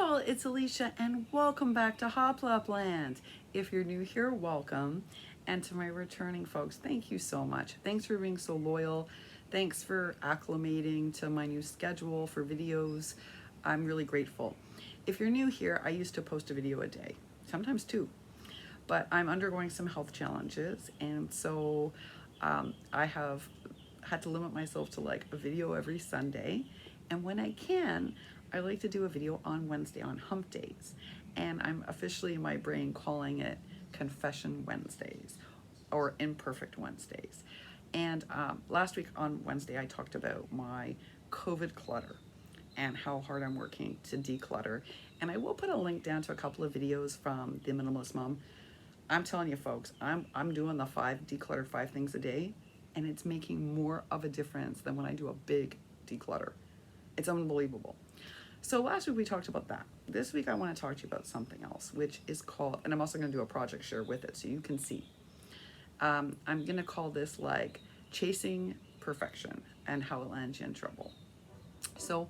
all, it's Alicia and welcome back to Hoplop Land. If you're new here, welcome. And to my returning folks, thank you so much. Thanks for being so loyal. Thanks for acclimating to my new schedule for videos. I'm really grateful. If you're new here, I used to post a video a day, sometimes two, but I'm undergoing some health challenges. And so I have had to limit myself to like a video every Sunday. And when I can, I like to do a video on Wednesday on hump days. And I'm officially in my brain calling it Confession Wednesdays or Imperfect Wednesdays. And last week on Wednesday, I talked about my COVID clutter and how hard I'm working to declutter. And I will put a link down to a couple of videos from The Minimalist Mom. I'm telling you folks, I'm doing the declutter 5 things a day, and it's making more of a difference than when I do a big declutter. It's unbelievable. So last week we talked about that. This week I want to talk to you about something else, which is called, and I'm also going to do a project share with it so you can see. I'm going to call this like chasing perfection and how it lands you in trouble. So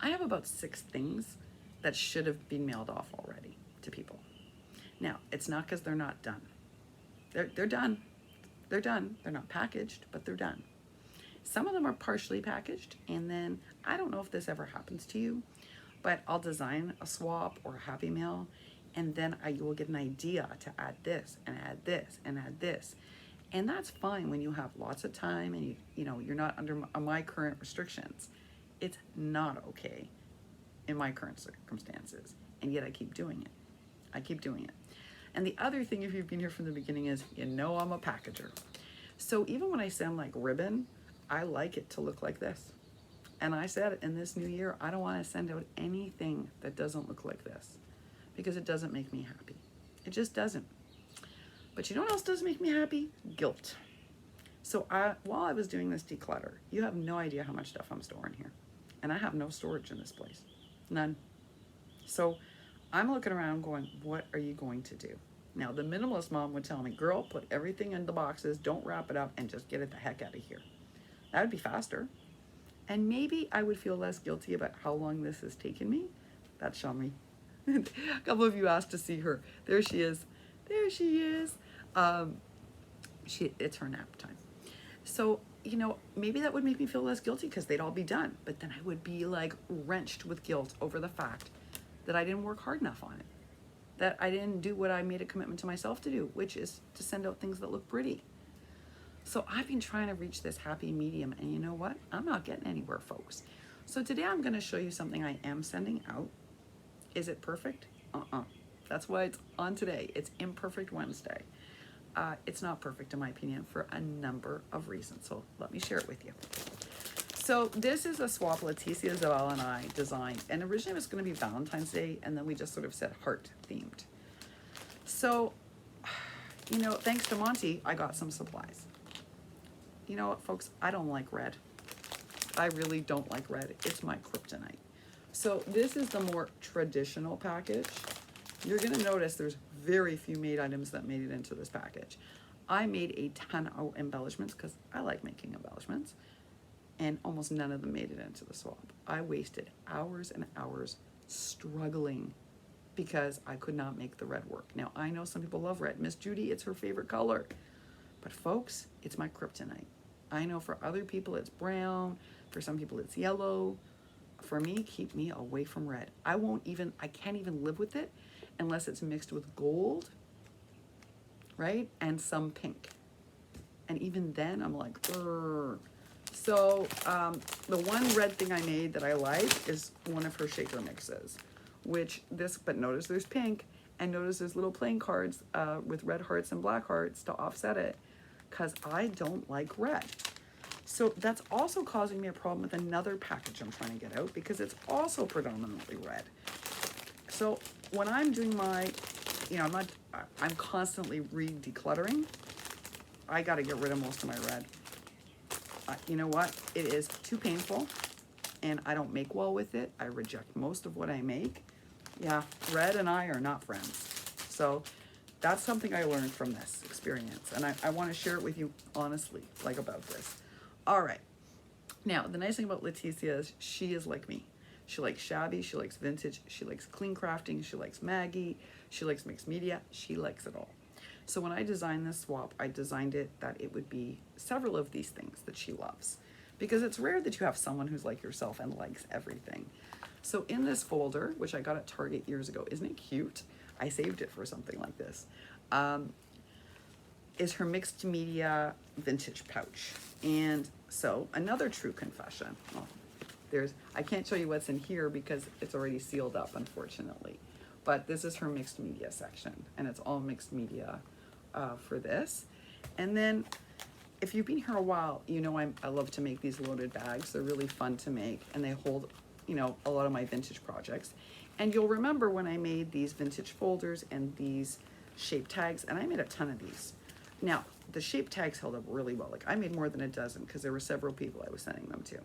I have about 6 things that should have been mailed off already to people. Now, it's not because they're not done. They're done. They're done. They're not packaged, but they're done. Some of them are partially packaged, and then I don't know if this ever happens to you, but I'll design a swap or a happy mail, and then you will get an idea to add this and add this and add this. And that's fine when you have lots of time and you're not under my current restrictions. It's not okay in my current circumstances, and yet I keep doing it. I keep doing it. And the other thing, if you've been here from the beginning, is I'm a packager. So even when I send like ribbon, I like it to look like this. And I said in this new year, I don't want to send out anything that doesn't look like this because it doesn't make me happy. It just doesn't. But you know what else does make me happy? Guilt. So while I was doing this declutter, you have no idea how much stuff I'm storing here. And I have no storage in this place. None. So I'm looking around going, what are you going to do? Now, the minimalist mom would tell me, girl, put everything in the boxes, don't wrap it up, and just get it the heck out of here. That would be faster. And maybe I would feel less guilty about how long this has taken me. That's Shami. A couple of you asked to see her. There she is. There she is. It's her nap time. So, maybe that would make me feel less guilty because they'd all be done. But then I would be like wrenched with guilt over the fact that I didn't work hard enough on it. That I didn't do what I made a commitment to myself to do, which is to send out things that look pretty. So I've been trying to reach this happy medium, and you know what? I'm not getting anywhere, folks. So today I'm going to show you something I am sending out. Is it perfect? That's why it's on today. It's Imperfect Wednesday. It's not perfect in my opinion for a number of reasons. So let me share it with you. So this is a swap Leticia Zabal and I designed, and originally it was going to be Valentine's Day, and then we just sort of said heart themed. So, thanks to Monty, I got some supplies. You know what, folks? I don't like red. I really don't like red. It's my kryptonite. So this is the more traditional package. You're going to notice there's very few made items that made it into this package. I made a ton of embellishments because I like making embellishments, and almost none of them made it into the swap. I wasted hours and hours struggling because I could not make the red work. Now, I know some people love red. Miss Judy, it's her favorite color. But folks, it's my kryptonite. I know for other people it's brown, for some people it's yellow. For me, keep me away from red. I can't even live with it unless it's mixed with gold, right? And some pink. And even then I'm like, urgh. So the one red thing I made that I like is one of her shaker mixes, but notice there's pink, and notice there's little playing cards with red hearts and black hearts to offset it, because I don't like red. So that's also causing me a problem with another package I'm trying to get out because it's also predominantly red. So when I'm doing my, I'm constantly decluttering. I got to get rid of most of my red. You know what? It is too painful, and I don't make well with it. I reject most of what I make. Yeah, red and I are not friends. So that's something I learned from this experience, and I want to share it with you honestly, about this. All right. Now, the nice thing about Leticia is she is like me. She likes shabby, she likes vintage, she likes clean crafting, she likes Maggie, she likes mixed media, she likes it all. So when I designed this swap, I designed it that it would be several of these things that she loves, because it's rare that you have someone who's like yourself and likes everything. So in this folder, which I got at Target years ago, isn't it cute? I saved it for something like this, is her mixed media vintage pouch. And so another true confession. Well, I can't show you what's in here because it's already sealed up, unfortunately. But this is her mixed media section, and it's all mixed media for this. And then if you've been here a while, you know I love to make these loaded bags. They're really fun to make, and they hold, you know, a lot of my vintage projects. And you'll remember when I made these vintage folders and these shape tags, and I made a ton of these. Now, the shape tags held up really well. Like, I made more than a dozen because there were several people I was sending them to.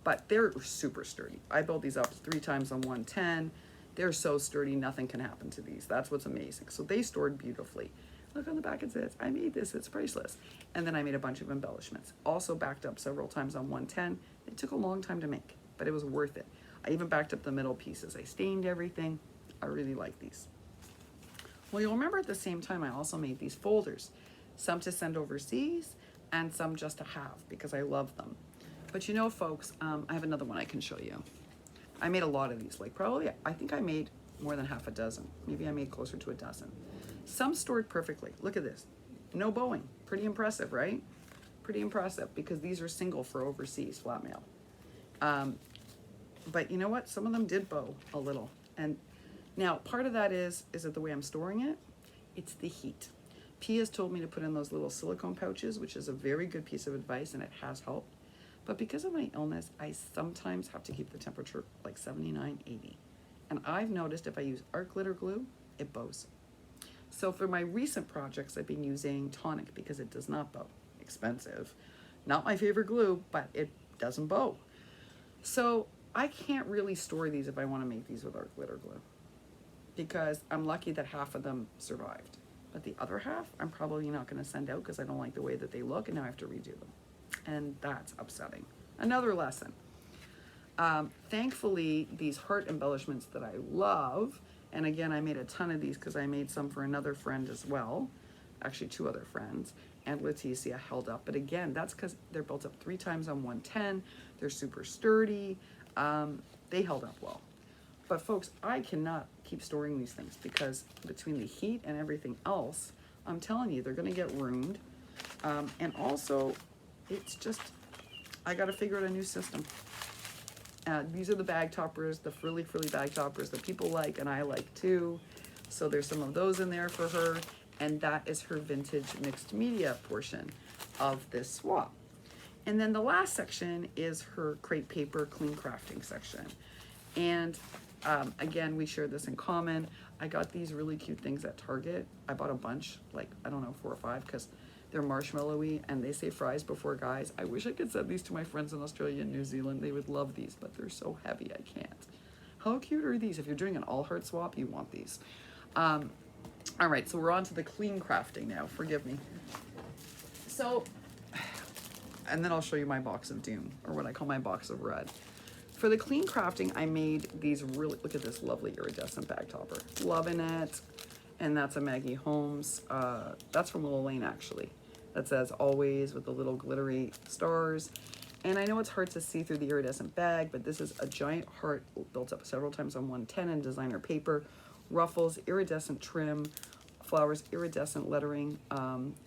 But they're super sturdy. I built these up 3 times on 110. They're so sturdy, nothing can happen to these. That's what's amazing. So they stored beautifully. Look on the back, it says, I made this, it's priceless. And then I made a bunch of embellishments. Also backed up several times on 110. It took a long time to make, but it was worth it. I even backed up the middle pieces. I stained everything. I really like these. Well, you'll remember at the same time, I also made these folders, some to send overseas and some just to have because I love them. But you know, folks, I have another one I can show you. I made a lot of these, like probably, I think I made more than half a dozen. Maybe I made closer to a dozen. Some stored perfectly. Look at this. No bowing. Pretty impressive, right? Pretty impressive because these are single for overseas flat mail. But you know what? Some of them did bow a little. And now part of that is it the way I'm storing it? It's the heat. P has told me to put in those little silicone pouches, which is a very good piece of advice and it has helped. But because of my illness, I sometimes have to keep the temperature like 79, 80. And I've noticed if I use art glitter glue, it bows. So for my recent projects, I've been using tonic because it does not bow. Expensive. Not my favorite glue, but it doesn't bow. So I can't really store these if I want to make these with art glitter glue because I'm lucky that half of them survived. But the other half, I'm probably not going to send out because I don't like the way that they look and now I have to redo them. And that's upsetting. Another lesson. Thankfully, these heart embellishments that I love, and again, I made a ton of these because I made some for another friend as well, actually 2 other friends, and Leticia held up. But again, that's because they're built up 3 times on 110. They're super sturdy. They held up well. But folks, I cannot keep storing these things because between the heat and everything else, I'm telling you, they're going to get ruined. And also, it's just, I got to figure out a new system. These are the bag toppers, the frilly bag toppers that people like and I like too. So there's some of those in there for her. And that is her vintage mixed media portion of this swap. And then the last section is her crepe paper clean crafting section. And again, we share this in common. I got these really cute things at Target. I bought a bunch, like, I don't know, 4 or 5, because they're marshmallowy and they say fries before guys. I wish I could send these to my friends in Australia and New Zealand. They would love these, but they're so heavy, I can't. How cute are these? If you're doing an all heart swap, you want these. All right, so we're on to the clean crafting now. Forgive me. So, and then I'll show you my box of doom, or what I call my box of red. For the clean crafting, I made these really, look at this lovely iridescent bag topper. Loving it. And that's a Maggie Holmes. That's from Little Lane, actually. That says always with the little glittery stars. And I know it's hard to see through the iridescent bag, but this is a giant heart built up several times on 110 in designer paper. Ruffles, iridescent trim, flowers, iridescent lettering,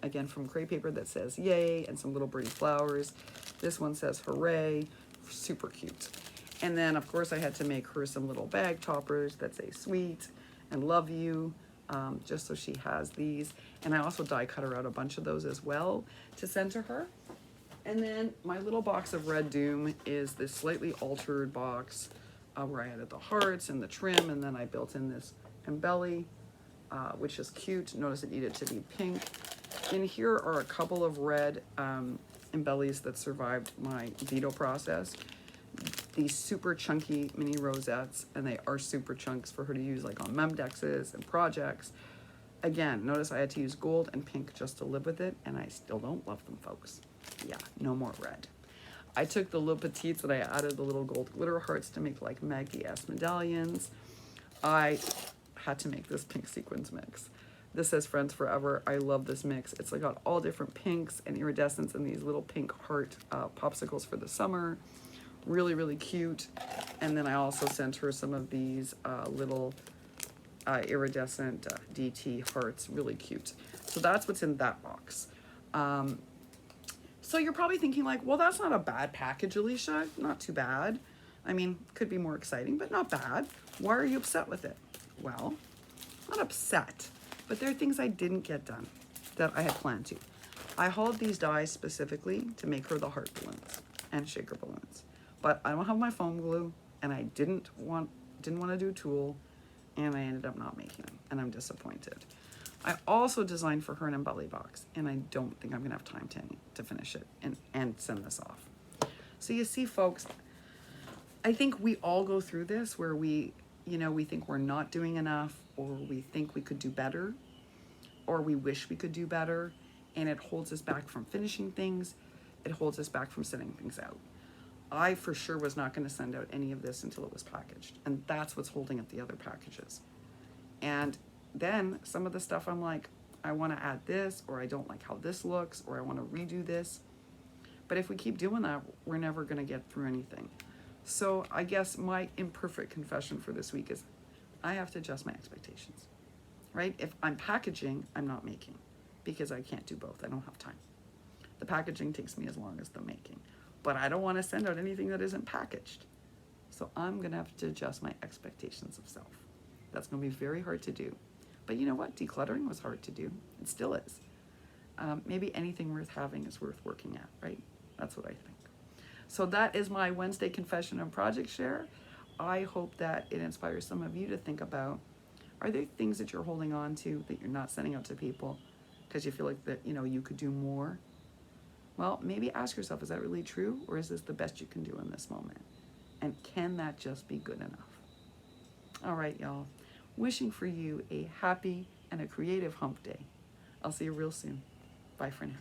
again from crepe paper that says yay, and some little birdie flowers. This one says hooray, super cute. And then of course I had to make her some little bag toppers that say sweet and love you, just so she has these. And I also die cut her out a bunch of those as well to send to her. And then my little box of red doom is this slightly altered box where I added the hearts and the trim, and then I built in this embelly, which is cute. Notice it needed to be pink. In here are a couple of red embellies that survived my veto process. These super chunky mini rosettes, and they are super chunks for her to use like on memdexes and projects. Again, notice I had to use gold and pink just to live with it, and I still don't love them, folks. Yeah, no more red. I took the little petites and I added the little gold glitter hearts to make like Maggie S medallions. I had to make this pink sequins mix. This says Friends Forever. I love this mix. It's like got all different pinks and iridescence and these little pink heart popsicles for the summer. Really, really cute. And then I also sent her some of these little iridescent DT hearts. Really cute. So that's what's in that box. So you're probably thinking like, well, that's not a bad package, Alicia. Not too bad. I mean, could be more exciting, but not bad. Why are you upset with it? Well, not upset, but there are things I didn't get done that I had planned to. I hauled these dies specifically to make her the heart balloons and shaker balloons, but I don't have my foam glue, and I didn't want to do tulle, and I ended up not making them, and I'm disappointed. I also designed for her an embelly box, and I don't think I'm gonna have time to finish it and send this off. So you see, folks, I think we all go through this where we think we're not doing enough, or we think we could do better, or we wish we could do better, and it holds us back from finishing things. It holds us back from sending things out. I for sure was not going to send out any of this until it was packaged, and that's what's holding up the other packages. And then some of the stuff I'm like, I want to add this, or I don't like how this looks, or I want to redo this. But if we keep doing that, we're never going to get through anything. So I guess my imperfect confession for this week is I have to adjust my expectations, right? If I'm packaging, I'm not making, because I can't do both. I don't have time. The packaging takes me as long as the making, but I don't want to send out anything that isn't packaged. So I'm going to have to adjust my expectations of self. That's going to be very hard to do. But you know what? Decluttering was hard to do. It still is. Maybe anything worth having is worth working at, right? That's what I think. So that is my Wednesday confession and project share. I hope that it inspires some of you to think about, are there things that you're holding on to that you're not sending out to people because you feel like that, you could do more? Well, maybe ask yourself, is that really true? Or is this the best you can do in this moment? And can that just be good enough? All right, y'all. Wishing for you a happy and a creative hump day. I'll see you real soon. Bye for now.